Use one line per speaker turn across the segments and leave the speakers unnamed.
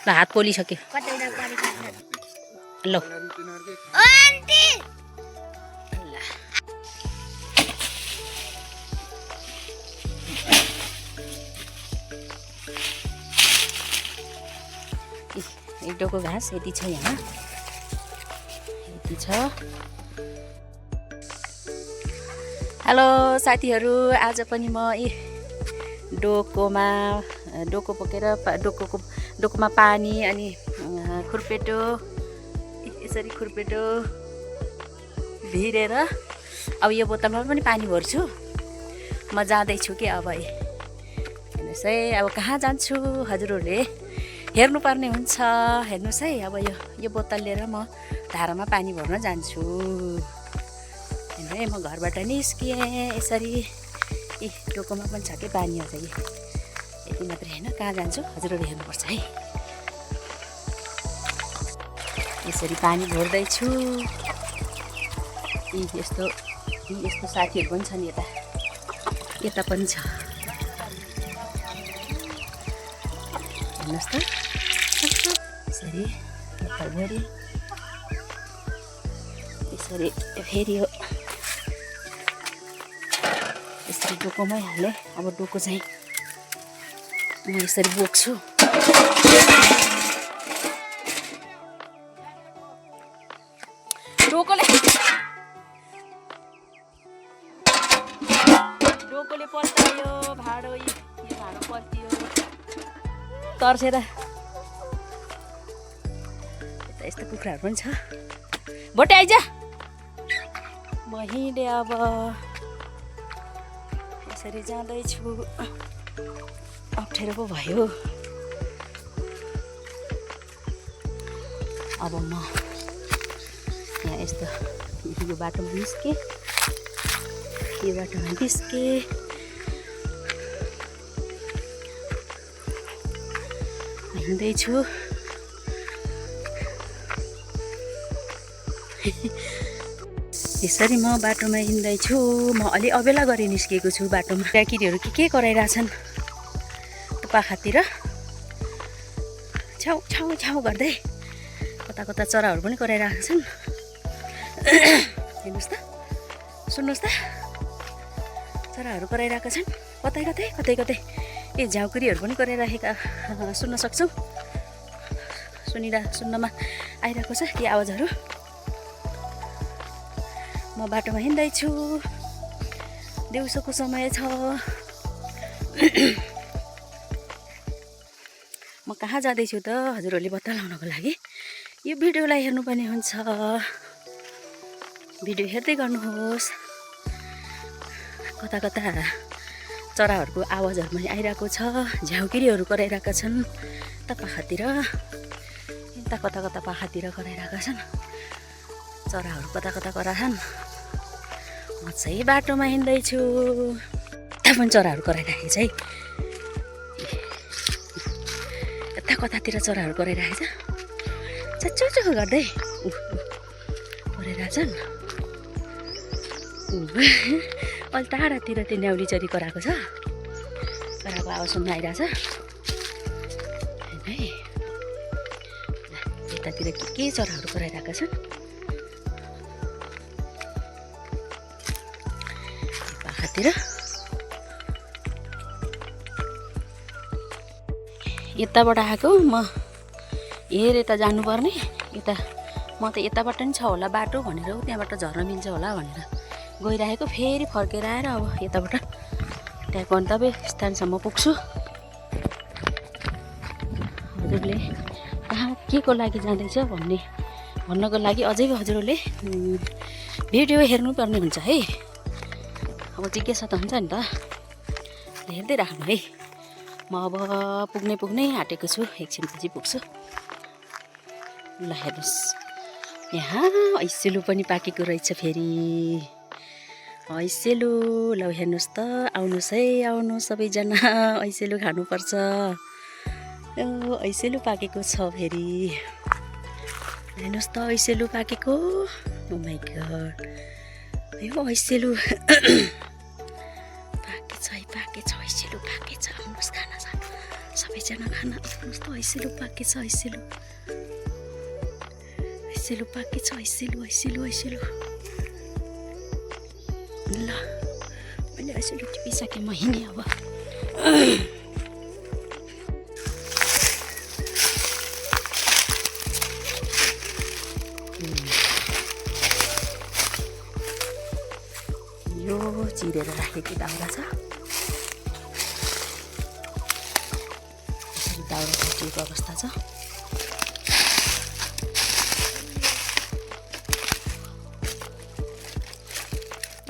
ल हात पोलिसक्यो ल एक डोको घाँस यति छ यहाँ यति छ। हेलो साथीहरू, आज पनि म डोको बोकेर डोकोमा पानी अनि खुर्पेटो यसरी खुर्पेटो भिरेर अब यो बोतलमा पनि पानी भर्छु। म जाँदैछु कि अब हेर्नुहोस् है, अब कहाँ जान्छु हजुरहरूले हेर्नुपर्ने हुन्छ। हेर्नुहोस् है, अब यो बोतल लिएर म धारामा पानी भर्न जान्छु। हेर्नु है, म घरबाट निस्किएँ यसरी। डोकोमा पनि छ कि पानी अझ यति मात्रै होइन, कहाँ जान्छु हजुरहरू हेर्नुपर्छ है। यसरी पानी भर्दैछु। यस्तो साथीहरू पनि छन्, यता पनि छ। हेर्नुहोस् त, यसरी बोतलभरि यसरी फेरि यसरी डोकोमै हालेँ। अब डोको चाहिँ म यसरी बोक्छु। डोकोले पल्टायो भाँडो, यो भाँडो पल्टियो तर्सेर। यस्तो कुखुराहरू पनि छ। भोटे आइज, म हिँडेँ अब यसरी जाँदैछु। अप्ठ्यारो पो भयो। अब म यहाँ यस्तो यो बाटोमा निस्केँ, हिँड्दैछु। यसरी म बाटोमा हिँड्दैछु। म अलि अबेला गरी निस्किएको छु बाटोमा। केटाकेटीहरू के कराइरहेछन् पाखातिर, छाउ छाउ छाउ गर्दै। कता चराहरू पनि कराइरहेका छन्। हेर्नुहोस् त, सुन्नुहोस् त, चराहरू कराइरहेका छन् कतै। झाउकुरीहरू पनि कराइरहेका सुन्न सक्छौँ। सुन्नमा आइरहेको छ ती आवाजहरू। म बाटोमा हिँड्दैछु। दिउँसोको समय छ। म कहाँ जाँदैछु त हजुरहरूले बताउनको लागि यो भिडियोलाई हेर्नुपर्ने हुन्छ। भिडियो हेर्दै गर्नुहोस्। कता चराहरूको आवाजहरू पनि आइरहेको छ। झाउकिरीहरू कराइरहेका छन् पाखातिर। कता पाखातिर कराइरहेका छन् चराहरू। कता कराछन्। म चाहिँ बाटोमा हिँड्दैछु। यता पनि चराहरू कराइरहेको छ है। कतातिर चराहरू कराइरहेको छ। चुचु गर्दै कराइरहेछन्। अलि टाढातिर त्यो न्याउली चरी कराएको छ। कराएको आवाज सुन्न आइरहेछ। यतातिर के चराहरू कराइरहेका छन्। पाखातिर यताबाट आएको म यता जानुपर्ने। म त यताबाट नि छ होला बाटो भनेर त्यहाँबाट झर्न मिल्छ होला भनेर गइरहेको। फेरि फर्केर आएर अब यताबाट त्यहाँ गन्तव्य स्थानसम्म पुग्छु। हजुरले कहाँ के को लागि जाँदैछ भन्नको लागि अझै हजुरहरूले भिडियो हेर्नुपर्ने हुन्छ है। अब जिज्ञासा त हुन्छ नि त, हेर्दै राख्नु है। म अब पुग्नै आँटेको छु। एकछिनपछि पुग्छु। ल हेर्नुहोस्, यहाँ ऐसेलु पनि पाकेको रहेछ। फेरि ऐसेलु। ल हेर्नुहोस् त, आउनुहोस् है, आउनुहोस् सबैजना, ऐसेलु खानुपर्छ। ऐसेलु पाकेको छ फेरि। हेर्नुहोस् त, ऐसेलु पाकेको। ओ माइ गड, यो ऐसेलु पाकेछ ऐसेलु पाकेछ। आउनुहोस् खाना सबैजना। सबैजना खाना कस्तो हैसिलो पाकेछ हैसिलो हैसिलो पाकेछ हैसिलो हैसिलो हैसिलो ल मैले हैसिलो टिपिसकेँ म हिँडेँ अब यो चिरेर राखेको दाउरा छ दाउरा छुटिएको अवस्था छ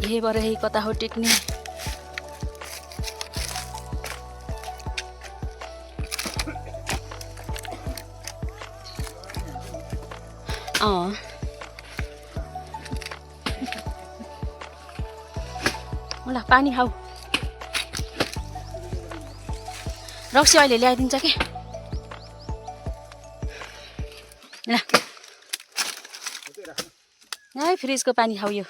यहीबाट यही कता हो टेक्ने ल पानी खाऊ रक्सी अहिले ल्याइदिन्छ के ल है फ्रिजको पानी खाऊ यो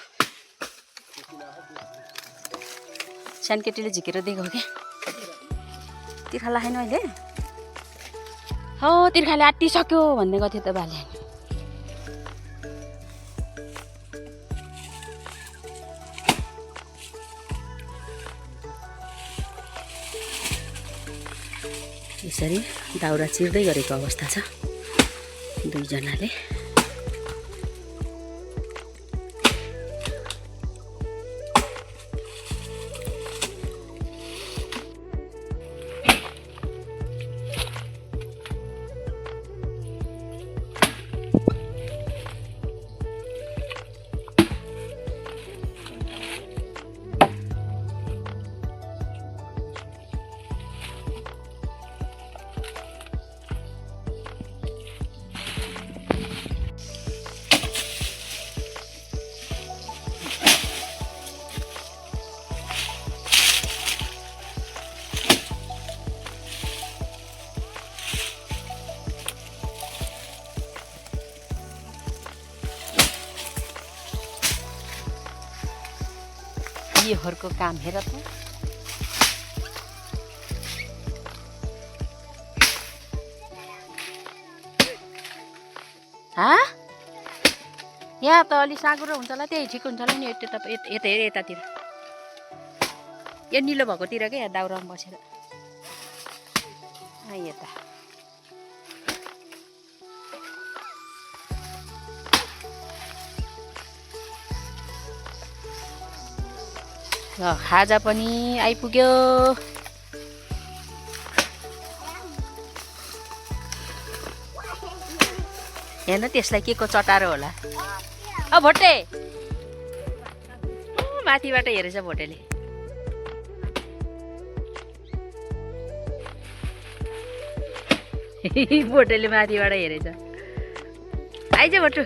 सानकेटीले झिकेर दिएको हो क्या तिर्खा लाखेन अहिले हो तिर्खाले आँटिसक्यो भन्ने गर्थ्यो त बाले यसरी दाउरा चिर्दै गरेको अवस्था छ दुईजनाले योहरूको काम हेर त यहाँ त अलि साँगुरो हुन्छ होला त्यही ठिक हुन्छ होला नि यता हेर यतातिर यो निलो भएकोतिर क्या यहाँ दाउरामा बसेर यता ल खाजा पनि आइपुग्यो हेर्न त्यसलाई के को चटारो होला भोटे माथिबाट हेरेछ भोटेले भोटेले माथिबाट हेरेछ आइज भोटु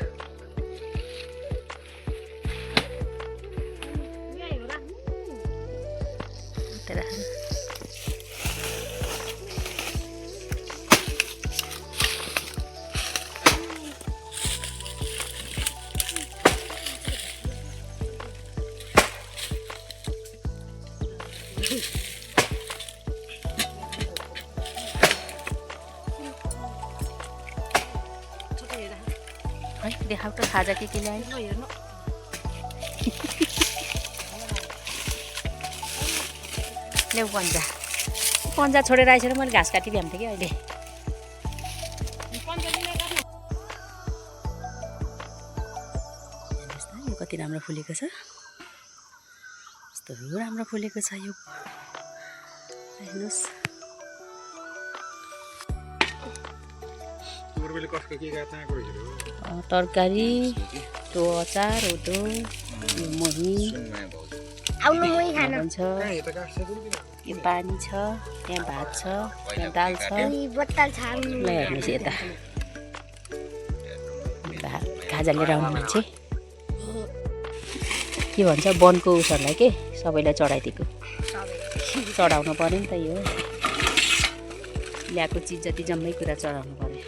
देखाऊ त खाजा के ल्यायो हेर्नु ल्याउ पन्जा छोडेर आइसकेर मैले घाँस काटी भ्याउँथेँ कि अहिले यो कति राम्रो फुलेको छ कस्तो राम्रो फुलेको छ यो हेर्नुहोस् तरकारी त्यो अचार हो त्यो मोही भन्छ यो पानी छ त्यहाँ भात छ त्यहाँ दाल छ ल हेर्नुहोस् यता खाजा लिएर आउनु मान्छे के भन्छ वनको उसहरूलाई के सबैलाई चढाइदिएको चढाउनु पऱ्यो नि त यो ल्याएको चिज जति जम्मै कुरा चढाउनु पऱ्यो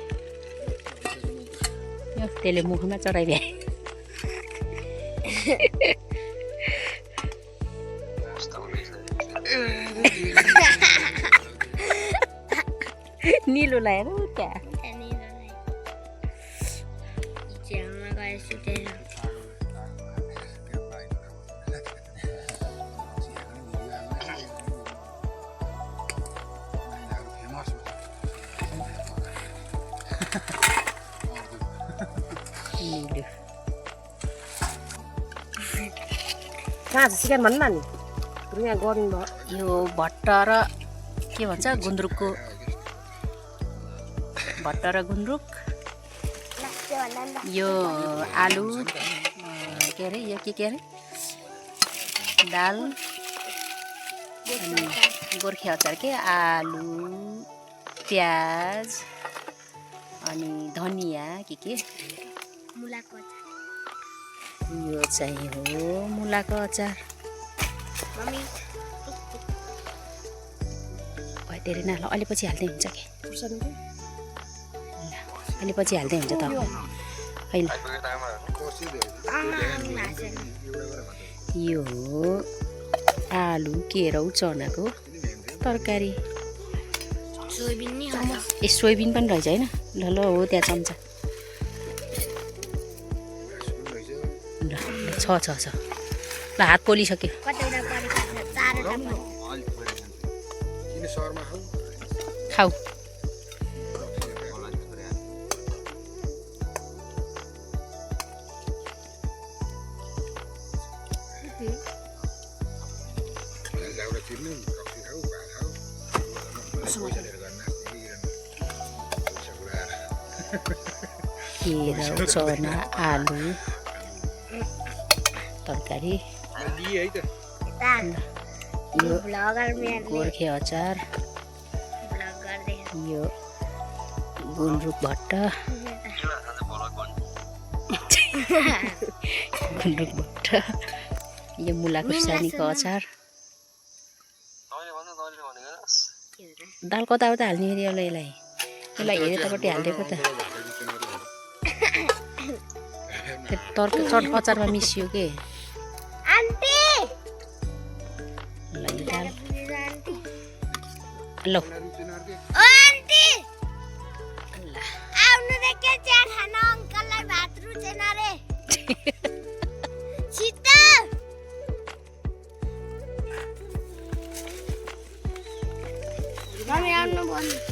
त्यसले मुखमा चढाइदिए निलोलाई हेर त्यहाँ निलो
कहाँ छ सिकान भन्नु न नि यहाँ गर्नु भयो
यो भट्ट र के भन्छ गुन्द्रुकको भट्ट र गुन्द्रुक यो आलु के अरे यो के अरे दाल अनि गोर्खे अचार के आलु प्याज अनि धनिया के यो चाहिँ हो मुलाको अचार धेरै न ल अलि पछि हाल्दै हुन्छ कि अलि पछि हाल्दै हुन्छ त होइन यो हो आलु केराउ चनाको तरकारी ए सोयाबिन पनि रहेछ होइन ल ल हो त्यहाँ चम्चा ल छ ल हात पोलिसक्यो खाऊ केराउ चना आलु तरकारी यो गोर्खे अचार यो गुन्द्रुक भट्ट गुन्द्रुक भट्ट यो मुला खुर्सानीको अचार दाल कता उता हाल्ने फेरि यसलाई हेरेतापट्टि हालिदिएको त अचारमा मिसियो के ल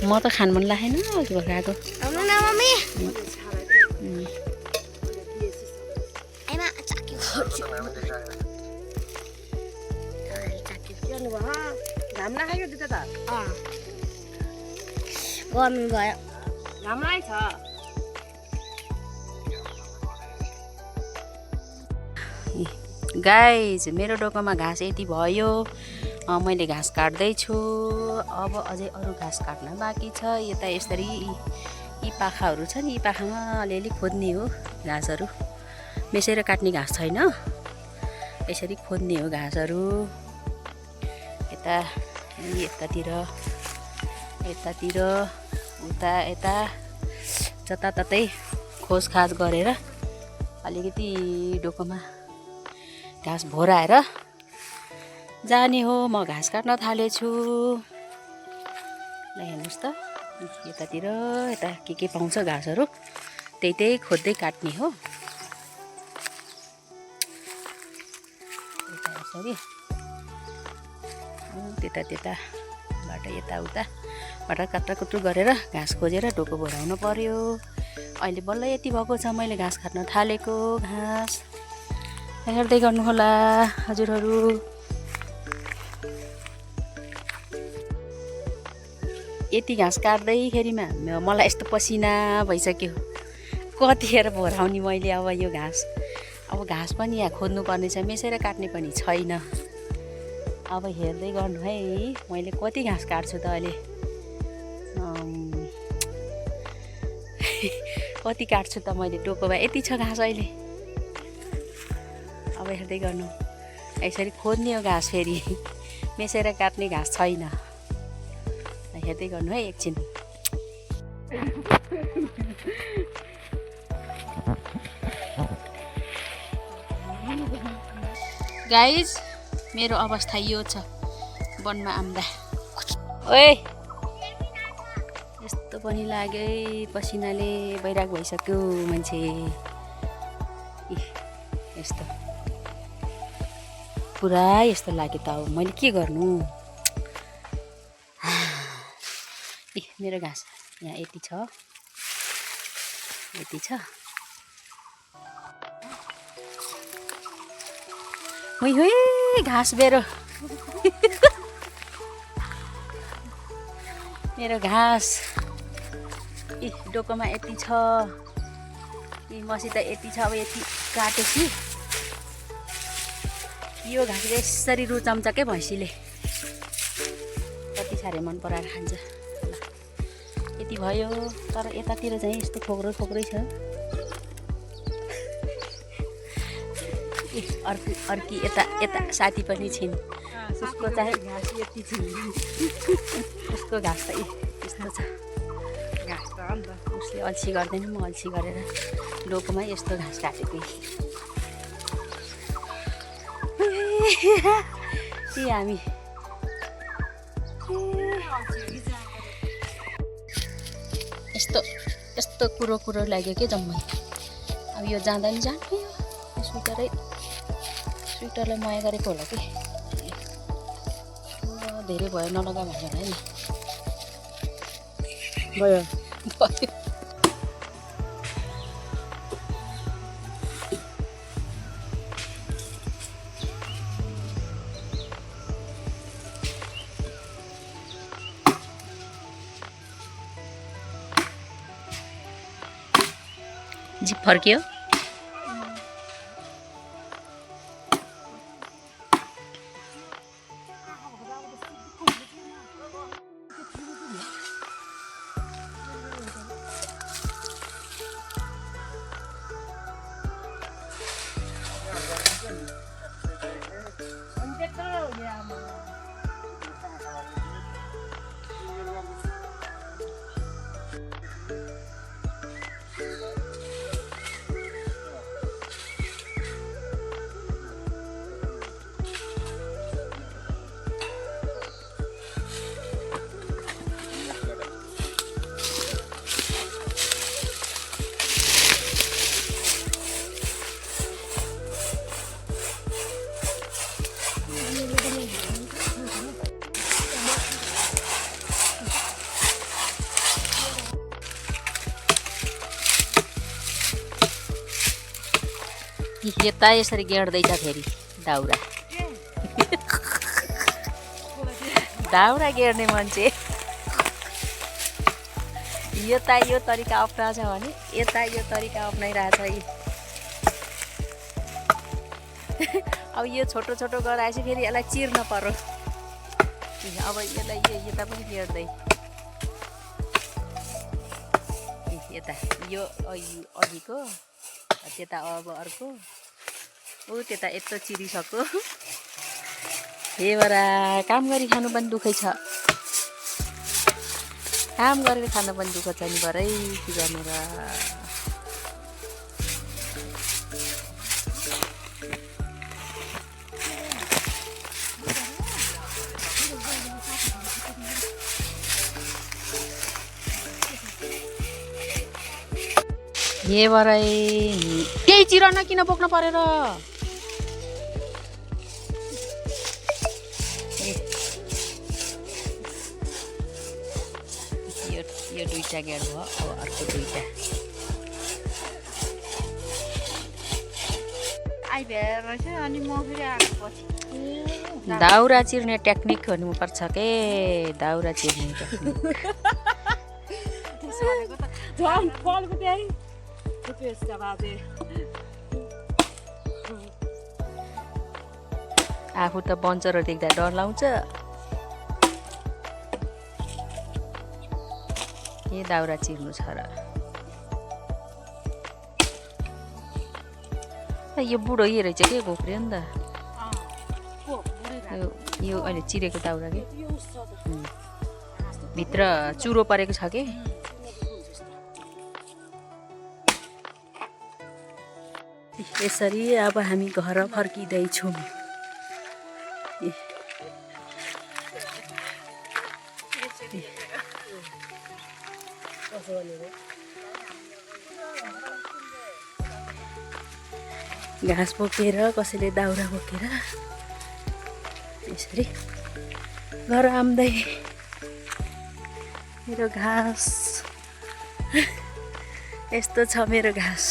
म त खान मन लागेन अघि भर्खर आएको
घाम नखायो दुध त
गर्नु भयो
घाम छ
गाइज मेरो डोकोमा घाँस यति भयो मैले घाँस काट्दैछु अब अझै अरू घाँस काट्न बाँकी छ यता यसरी यी पाखाहरू छ नि यी पाखामा अलिअलि खोज्ने हो घाँसहरू मेसेर काट्ने घाँस छैन यसरी खोज्ने हो घाँसहरू यतातिर उता यता जताततै खोजखाज गरेर अलिकति डोकोमा घाँस भोराएर जाने हो म घाँस काट्न थालेछु ल हेर्नुहोस् त यतातिर यता के पाउँछ घाँसहरू त्यही खोज्दै काट्ने हो यसरी त्यताबाट यताउताबाट काट्राकुट्रु गरेर घाँस खोजेर डोको भराउन पर्यो अहिले बल्ल यति भएको छ मैले घाँस काट्न थालेको घाँस हेर्दै गर्नुहोला हजुरहरू यति घाँस काट्दैखेरिमा मलाई यस्तो पसिना भइसक्यो कतिखेर भराउने मैले अब यो घाँस अब घाँस पनि यहाँ खोज्नुपर्ने छ मेसेर काट्ने पनि छैन अब हेर्दै गर्नु है मैले कति घाँस काट्छु त अहिले कति काट्छु त मैले टोकोमा यति छ घाँस अहिले अब हेर्दै गर्नु यसरी खोज्ने हो घाँस फेरि मेसेर काट्ने घाँस छैन हेर्दै गर्नु है एकछिन गाइज मेरो अवस्था यो छ वनमा आउँदा ओए यस्तो पनि लाग्यो पसिनाले बैराग भइसक्यो मान्छे यस्तो पुरा यस्तो लाग्यो त अब मैले के गर्नु मेरो घाँस यहाँ यति छ हुई घाँस मेरो मेरो घाँस डोकोमा यति छ मसित यति छ अब यति काटेपछि यो घाँस यसरी रुचाउँछ क्या भैँसीले कति साह्रै मन पराएर खान्छ यति भयो तर यतातिर चाहिँ यस्तो खोक्रो छ अर्की यता साथी पनि छिन् उसको चाहिँ घाँस यति छिन् उसको घाँस त यस्तो छ घाँस त अन्त उसले अल्छी गर्दैन म अल्छी गरेर डोकोमा यस्तो घाँस काटेको हामी यस्तो कुरो लाग्यो कि जम्मै अब यो जाँदा नि जानु स्वेटरलाई माया गरेको होला कि धेरै भयो नलगा भन्यो होला नि भयो जिप फर्क्यो यता यसरी गेड्दैछ फेरि दाउरा गेड्ने मान्छे यता यो तरिका अप्नाएको छ भने यता यो तरिका अप्नाइरहेछ अब यो छोटो गराएपछि फेरि यसलाई चिर्न पर्यो अब यसलाई यता पनि गेड्दै यता यो अघिको त्यता अब अर्को त्यता यत्रो चिरिसक्यो हे बरा काम गरी खानु पनि दुःखै छ काम गरेर खानु पनि दुःख छ नि भरै के गर्नु र हे बरै त्यही चिरन किन बोक्नु परेर यो दुईटा गेड भयो अब अर्को दुईटा
अनि म फेरि आएपछि
दाउरा चिर्ने टेक्निक हुनुपर्छ के दाउरा चिर्ने टेक्निक आफू त बन्चरो देख्दा डर लाउँछ के दाउरा चिर्नु छ र यो बुढो यो रहेछ के घोक्रियो नि त यो अहिले चिरेको दाउरा के भित्र चुरो परेको छ के यसरी अब हामी घर फर्किँदैछौँ घाँस बोकेर कसैले दाउरा बोकेर यसरी घर आउँदै मेरो घाँस यस्तो छ मेरो घाँस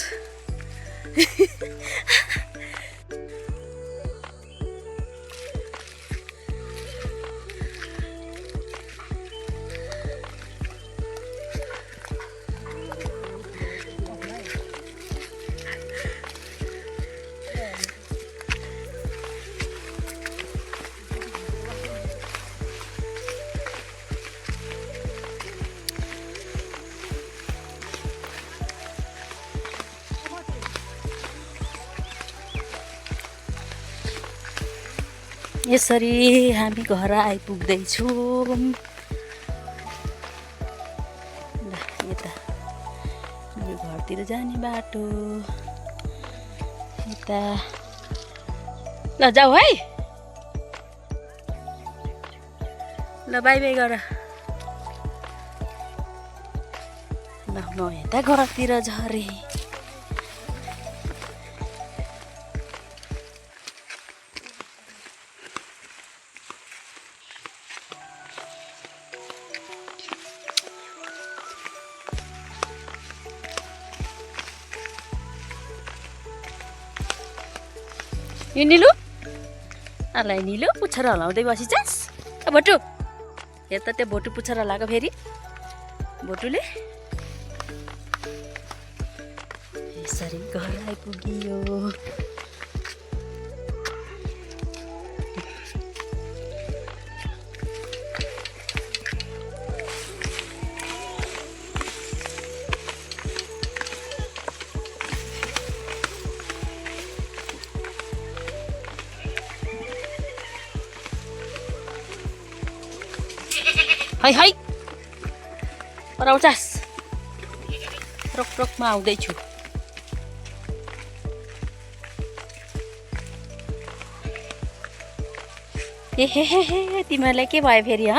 यसरी हामी घर आइपुग्दैछौँ। यता मेरो घरतिर जाने बाटो यता ल जाऊ है ल बाई बाई गर ल म यता घरतिर झरेँ। यो निलु अलाई निलु पुच्छर हलाउँदै बसिजास् भोटु हेर त त्यो भोटु पुच्छर हलाएको फेरि भोटुले यसरी घर आइपुगियो। है है पराउँछस् रोक रोकमा आउँदैछु। ए हे हे हे तिमीहरूलाई के भयो फेरि ल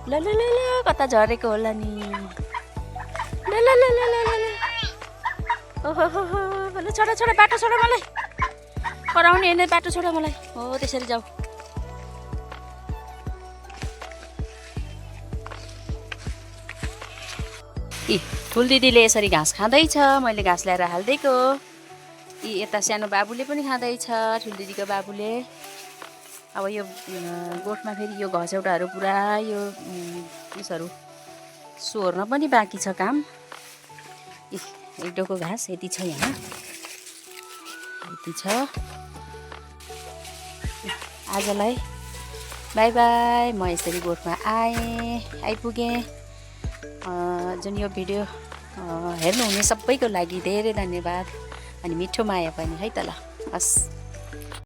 ल ल ल कता झरेको होला नि ल ल ल ल ल ल ओहो हो हो ल छोडा छोडा बाटो छोडा मलाई पराउने होइन बाटो छोडा मलाई हो त्यसरी जाऊ। यी ठुल दिदीले यसरी घाँस खाँदैछ मैले घाँस ल्याएर हालिदिएको। यी यता सानो बाबुले पनि खाँदैछ ठुल दिदीको बाबुले। अब यो गोठमा फेरि यो घसौटाहरू पुरा यो उसहरू सोहोर्न पनि बाँकी छ काम। एक डोको घाँस यति छ यहाँ यति छ। आजलाई बाई बाई म यसरी गोठमा आइपुगेँ। जुन यो भिडियो हेर्नुहुने सबैको लागि धेरै धन्यवाद अनि मिठो माया पनि है त ल हस्।